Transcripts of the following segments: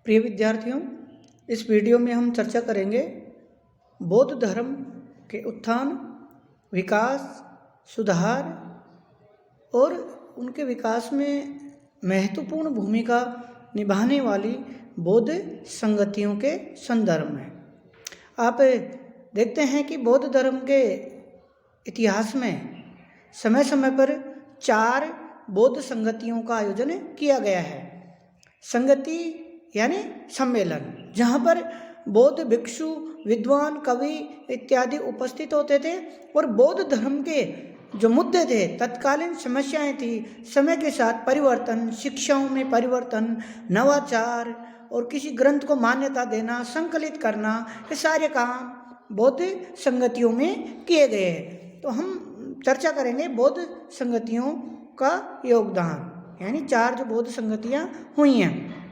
प्रिय विद्यार्थियों, इस वीडियो में हम चर्चा करेंगे बौद्ध धर्म के उत्थान, विकास, सुधार और उनके विकास में महत्वपूर्ण भूमिका निभाने वाली बौद्ध संगतियों के संदर्भ में। आप देखते हैं कि बौद्ध धर्म के इतिहास में समय समय पर 4 बौद्ध संगतियों का आयोजन किया गया है। संगति यानी सम्मेलन, जहाँ पर बौद्ध भिक्षु, विद्वान, कवि इत्यादि उपस्थित होते थे और बौद्ध धर्म के जो मुद्दे थे, तत्कालीन समस्याएं थी, समय के साथ परिवर्तन, शिक्षाओं में परिवर्तन, नवाचार और किसी ग्रंथ को मान्यता देना, संकलित करना, ये सारे काम बौद्ध संगतियों में किए गए हैं। तो हम चर्चा करेंगे बौद्ध संगतियों का योगदान, यानी 4 जो बौद्ध संगतियाँ हुई हैं।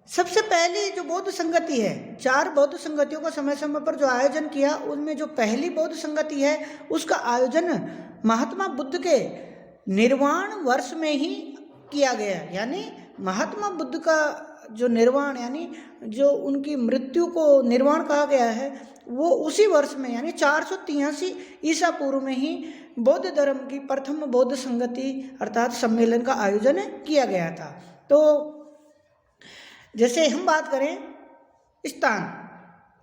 सबसे पहली जो बौद्ध संगति है, 4 बौद्ध संगतियों का समय समय पर जो आयोजन किया, उनमें जो पहली बौद्ध संगति है उसका आयोजन महात्मा बुद्ध के निर्वाण वर्ष में ही किया गया। यानी महात्मा बुद्ध का जो निर्वाण, यानी जो उनकी मृत्यु को निर्वाण कहा गया है, वो उसी वर्ष में यानी 483 ईसा पूर्व में ही बौद्ध धर्म की प्रथम बौद्ध संगति अर्थात सम्मेलन का आयोजन किया गया था। तो जैसे हम बात करें स्थान,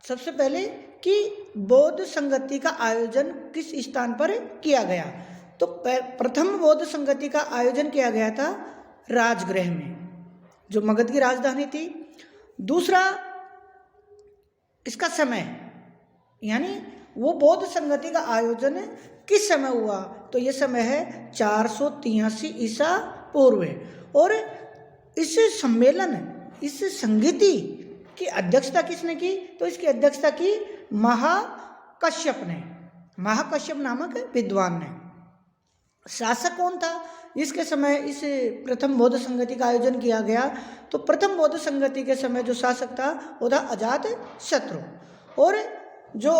सबसे पहले कि बौद्ध संगति का आयोजन किस स्थान पर किया गया, तो प्रथम बौद्ध संगति का आयोजन किया गया था राजगृह में, जो मगध की राजधानी थी। दूसरा, इसका समय, यानी वो बौद्ध संगति का आयोजन किस समय हुआ, तो ये समय है 483 ईसा पूर्व। और इस सम्मेलन, इस संगति की अध्यक्षता किसने की, तो इसकी अध्यक्षता की महाकश्यप ने, महाकश्यप नामक विद्वान ने। शासक कौन था इसके समय इस प्रथम बौद्ध संगति का आयोजन किया गया, तो प्रथम बौद्ध संगति के समय जो शासक था वो था अजात शत्रु। और जो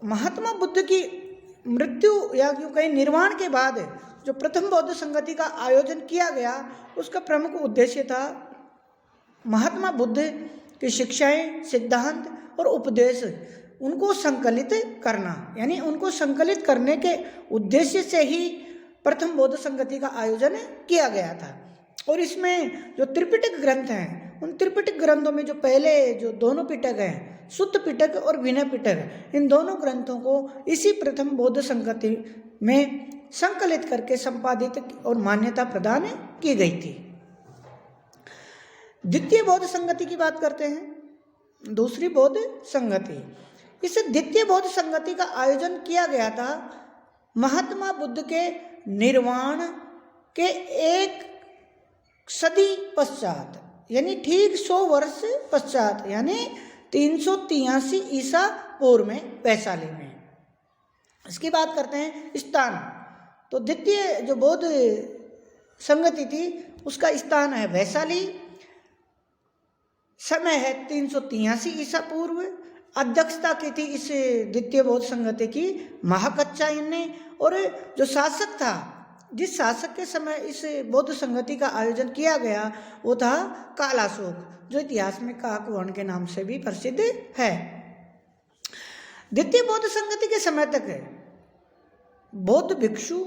महात्मा बुद्ध की मृत्यु या यूँ कहीं निर्वाण के बाद जो प्रथम बौद्ध संगति का आयोजन किया गया, उसका प्रमुख उद्देश्य था महात्मा बुद्ध की शिक्षाएं, सिद्धांत और उपदेश उनको संकलित करना। यानी उनको संकलित करने के उद्देश्य से ही प्रथम बौद्ध संगति का आयोजन किया गया था। और इसमें जो त्रिपिटक ग्रंथ हैं, उन त्रिपिटक ग्रंथों में जो पहले जो दोनों पिटक हैं, सुत्त पिटक और विनय पिटक, इन दोनों ग्रंथों को इसी प्रथम बौद्ध संगति में संकलित करके संपादित और मान्यता प्रदान की गई थी। द्वितीय बौद्ध संगति की बात करते हैं। दूसरी बौद्ध संगति, इस द्वितीय बौद्ध संगति का आयोजन किया गया था महात्मा बुद्ध के निर्वाण के 1 सदी पश्चात, यानी ठीक 100 वर्ष पश्चात, यानी 383 ईसा पूर्व में, वैशाली में। इसकी बात करते हैं स्थान, तो द्वितीय जो बौद्ध संगति थी उसका स्थान है वैशाली, समय है 383 ईसा पूर्व। अध्यक्षता की थी इस द्वितीय बौद्ध संगति की महाकच्छायन ने। और जो शासक था, जिस शासक के समय इस बौद्ध संगति का आयोजन किया गया, वो था कालाशोक, जो इतिहास में काकवर्ण के नाम से भी प्रसिद्ध है। द्वितीय बौद्ध संगति के समय तक बौद्ध भिक्षु,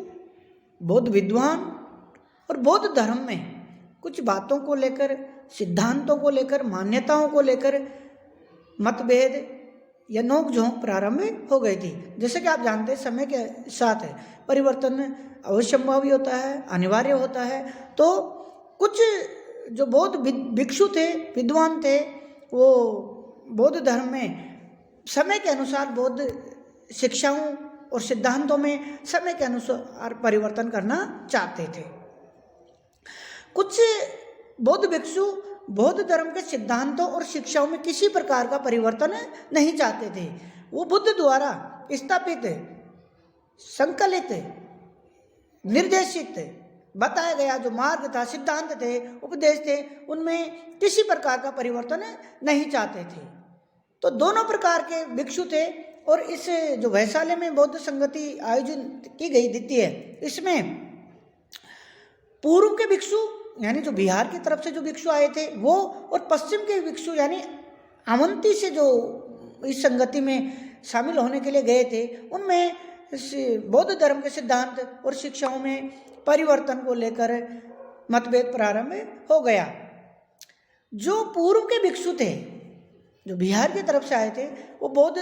बौद्ध विद्वान और बौद्ध धर्म में कुछ बातों को लेकर, सिद्धांतों को लेकर, मान्यताओं को लेकर मतभेद या नोकझोंक प्रारंभ हो गई थी। जैसे कि आप जानते हैं, समय के साथ परिवर्तन अवश्यंभावी होता है, अनिवार्य होता है। तो कुछ जो बौद्ध भिक्षु थे, विद्वान थे, वो बौद्ध धर्म में समय के अनुसार बौद्ध शिक्षाओं और सिद्धांतों में समय के अनुसार परिवर्तन करना चाहते थे। कुछ बौद्ध भिक्षु बौद्ध धर्म के सिद्धांतों और शिक्षाओं में किसी प्रकार का परिवर्तन नहीं चाहते थे। वो बुद्ध द्वारा स्थापित, संकलित, निर्देशित, बताया गया जो मार्ग था, सिद्धांत थे, उपदेश थे, उनमें किसी प्रकार का परिवर्तन नहीं चाहते थे। तो दोनों प्रकार के भिक्षु थे। और इस जो वैशाली में बौद्ध संगति आयोजित की गई द्वितीय, इसमें पूर्व के भिक्षु यानी जो बिहार की तरफ से जो भिक्षु आए थे वो, और पश्चिम के भिक्षु यानी अवंती से जो इस संगति में शामिल होने के लिए गए थे, उनमें बौद्ध धर्म के सिद्धांत और शिक्षाओं में परिवर्तन को लेकर मतभेद प्रारंभ हो गया। जो पूर्व के भिक्षु थे, जो बिहार की तरफ से आए थे, वो बौद्ध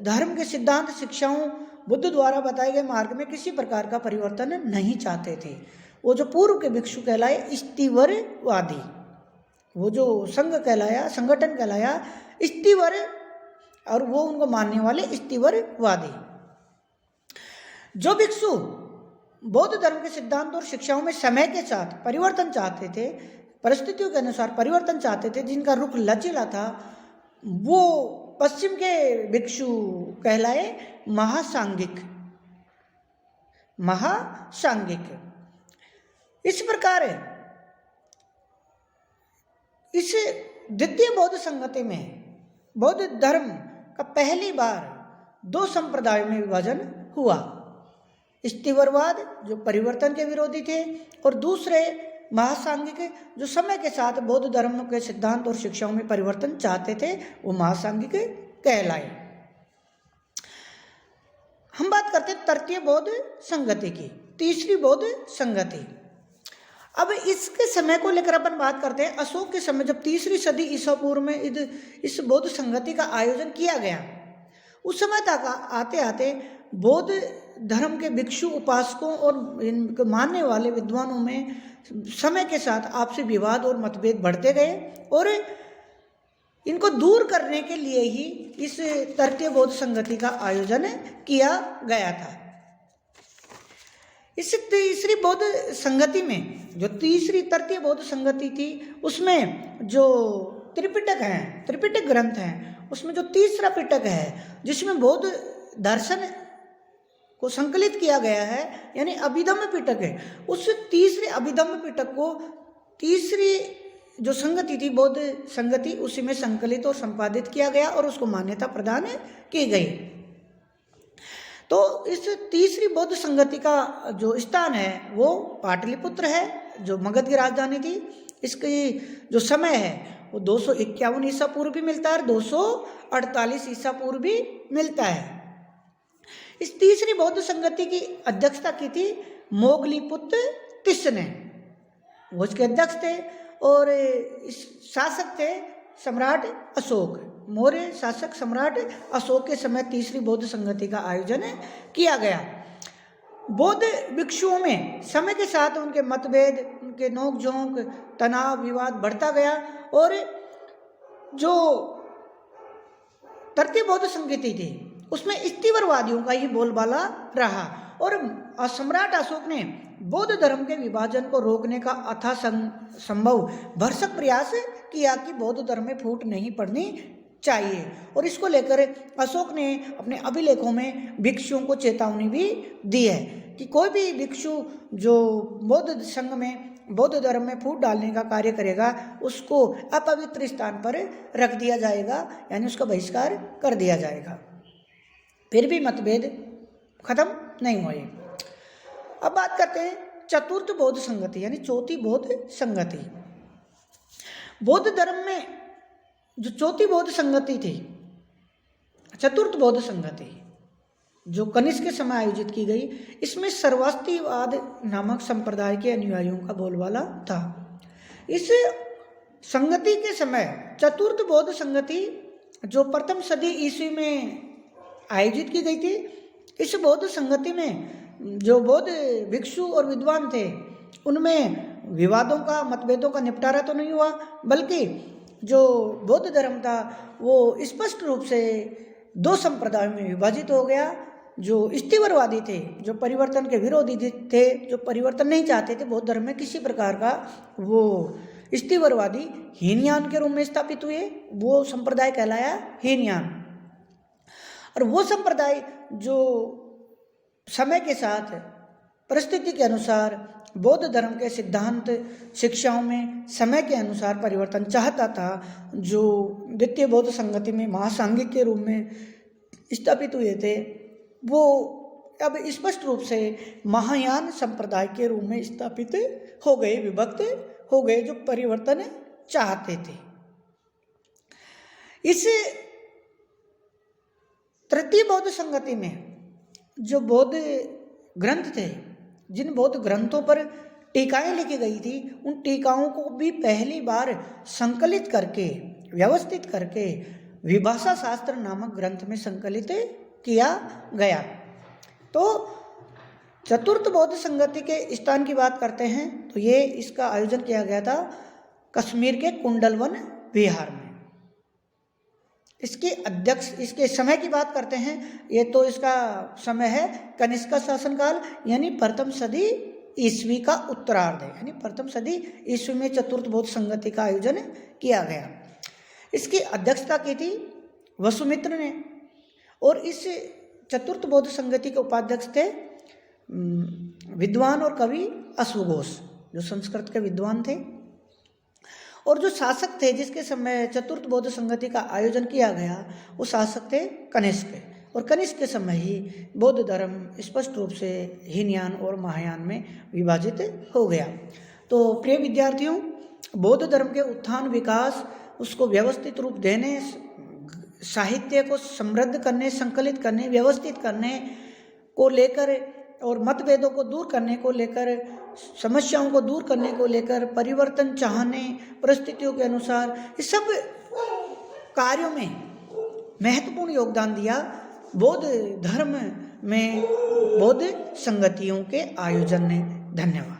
धर्म के सिद्धांत शिक्षाओं, बुद्ध द्वारा बताए गए मार्ग में किसी प्रकार का परिवर्तन नहीं चाहते थे। वो जो पूर्व के भिक्षु कहलाए स्तीवरवादी, वो जो संघ कहलाया, संगठन कहलाया स्तीवर, और वो उनको मानने वाले स्तीवरवादी। जो भिक्षु बौद्ध धर्म के सिद्धांत और शिक्षाओं में समय के साथ परिवर्तन चाहते थे, परिस्थितियों के अनुसार परिवर्तन चाहते थे, जिनका रुख लचीला था, वो पश्चिम के भिक्षु कहलाए महासांगिक। महासांगिक। इस प्रकार इस द्वितीय बौद्ध संगति में बौद्ध धर्म का पहली बार दो संप्रदायों में विभाजन हुआ। स्तीवरवाद जो परिवर्तन के विरोधी थे, और दूसरे महासांगिक जो समय के साथ बौद्ध धर्म के सिद्धांत और शिक्षाओं में परिवर्तन चाहते थे, वो महासांगिक कहलाए। हम बात करते हैं तृतीय बौद्ध संगति की, तीसरी बौद्ध संगति। अब इसके समय को लेकर अपन बात करते हैं। अशोक के समय जब तीसरी सदी ईसा पूर्व में इस बौद्ध संगति का आयोजन किया गया, उस समय तक आते आते बौद्ध धर्म के भिक्षु उपासकों और इनको मानने वाले विद्वानों में समय के साथ आपसी विवाद और मतभेद बढ़ते गए, और इनको दूर करने के लिए ही इस तृतीय बौद्ध संगति का आयोजन किया गया था। इस तीसरी बौद्ध संगति में, जो तीसरी तृतीय बौद्ध संगति थी, उसमें जो त्रिपिटक हैं, त्रिपिटक ग्रंथ हैं, उसमें जो तीसरा पिटक है जिसमें बौद्ध दर्शन को संकलित किया गया है, यानी अभिधम्म पिटक है, उस तीसरे अभिधम्म पिटक को तीसरी जो संगति थी बौद्ध संगति, उसी में संकलित और संपादित किया गया और उसको मान्यता प्रदान की गई। तो इस तीसरी बौद्ध संगति का जो स्थान है वो पाटलिपुत्र है, जो मगध की राजधानी थी। इसकी जो समय है वो 251 ईसा पूर्व भी मिलता है, 248 ईसा पूर्व भी मिलता है। इस तीसरी बौद्ध संगति की अध्यक्षता की थी मोगलीपुत्र तिस्स ने, वो इसके अध्यक्ष थे, और इस शासक थे सम्राट अशोक। मौर्य शासक सम्राट अशोक के समय तीसरी बौद्ध संगति का आयोजन किया गया। बौद्ध भिक्षुओं में समय के साथ उनके मतभेद, उनके नोकझोंक, तनाव, विवाद बढ़ता गया, और जो तृतीय बौद्ध संगति थी उसमें स्तीवरवादियों का ही बोलबाला रहा, और सम्राट अशोक ने बौद्ध धर्म के विभाजन को रोकने का अथाह संभव भरसक प्रयास किया कि बौद्ध धर्म में फूट नहीं पड़नी चाहिए, और इसको लेकर अशोक ने अपने अभिलेखों में भिक्षुओं को चेतावनी भी दी है कि कोई भी भिक्षु जो बौद्ध संघ में, बौद्ध धर्म में फूट डालने का कार्य करेगा, उसको अपवित्र स्थान पर रख दिया जाएगा, यानी उसका बहिष्कार कर दिया जाएगा। फिर भी मतभेद खत्म नहीं हुए। अब बात करते हैं चतुर्थ बौद्ध संगति, यानी चौथी बौद्ध संगति। बौद्ध धर्म में जो चौथी बौद्ध संगति थी, चतुर्थ बौद्ध संगति, जो कनिष्क के समय आयोजित की गई, इसमें सर्वास्तिवाद नामक संप्रदाय के अनुयायियों का बोलबाला था। इस संगति के समय चतुर्थ बौद्ध संगति जो प्रथम सदी ईस्वी में आयोजित की गई थी, इस बौद्ध संगति में जो बौद्ध भिक्षु और विद्वान थे, उनमें विवादों का, मतभेदों का निपटारा तो नहीं हुआ, बल्कि जो बौद्ध धर्म था वो स्पष्ट रूप से दो संप्रदायों में विभाजित हो गया। जो स्तीवरवादी थे, जो परिवर्तन के विरोधी थे, जो परिवर्तन नहीं चाहते थे बौद्ध धर्म में किसी प्रकार का, वो स्तीवरवादी हीनयान के रूप में स्थापित हुए। वो संप्रदाय कहलाया हीनयान। और वो संप्रदाय जो समय के साथ परिस्थिति के अनुसार बौद्ध धर्म के सिद्धांत शिक्षाओं में समय के अनुसार परिवर्तन चाहता था, जो द्वितीय बौद्ध संगति में महासांगिक के रूप में स्थापित हुए थे, वो अब स्पष्ट रूप से महायान संप्रदाय के रूप में स्थापित हो गए, विभक्त हो गए जो परिवर्तन चाहते थे। इस तृतीय बौद्ध संगति में जो बौद्ध ग्रंथ थे, जिन बौद्ध ग्रंथों पर टीकाएं लिखी गई थी, उन टीकाओं को भी पहली बार संकलित करके, व्यवस्थित करके विभाषा शास्त्र नामक ग्रंथ में संकलित किया गया। तो चतुर्थ बौद्ध संगति के स्थान की बात करते हैं तो ये इसका आयोजन किया गया था कश्मीर के कुंडलवन विहार में। इसके अध्यक्ष, इसके समय की बात करते हैं, ये तो इसका समय है कनिष्क शासनकाल, यानी प्रथम सदी ईस्वी का उत्तरार्ध है, यानी प्रथम सदी ईस्वी में चतुर्थ बौद्ध संगति का आयोजन किया गया। इसकी अध्यक्षता की थी वसुमित्र ने, और इस चतुर्थ बौद्ध संगति के उपाध्यक्ष थे विद्वान और कवि अश्वघोष, जो संस्कृत के विद्वान थे। और जो शासक थे जिसके समय चतुर्थ बौद्ध संगति का आयोजन किया गया, वो शासक थे कनिष्क, और कनिष्क के समय ही बौद्ध धर्म स्पष्ट रूप से हीनयान और महायान में विभाजित हो गया। तो प्रिय विद्यार्थियों, बौद्ध धर्म के उत्थान, विकास, उसको व्यवस्थित रूप देने, साहित्य को समृद्ध करने, संकलित करने, व्यवस्थित करने को लेकर और मतभेदों को दूर करने को लेकर, समस्याओं को दूर करने को लेकर, परिवर्तन चाहने, परिस्थितियों के अनुसार, इस सब कार्यों में महत्वपूर्ण योगदान दिया बौद्ध धर्म में बौद्ध संगतियों के आयोजन ने। धन्यवाद।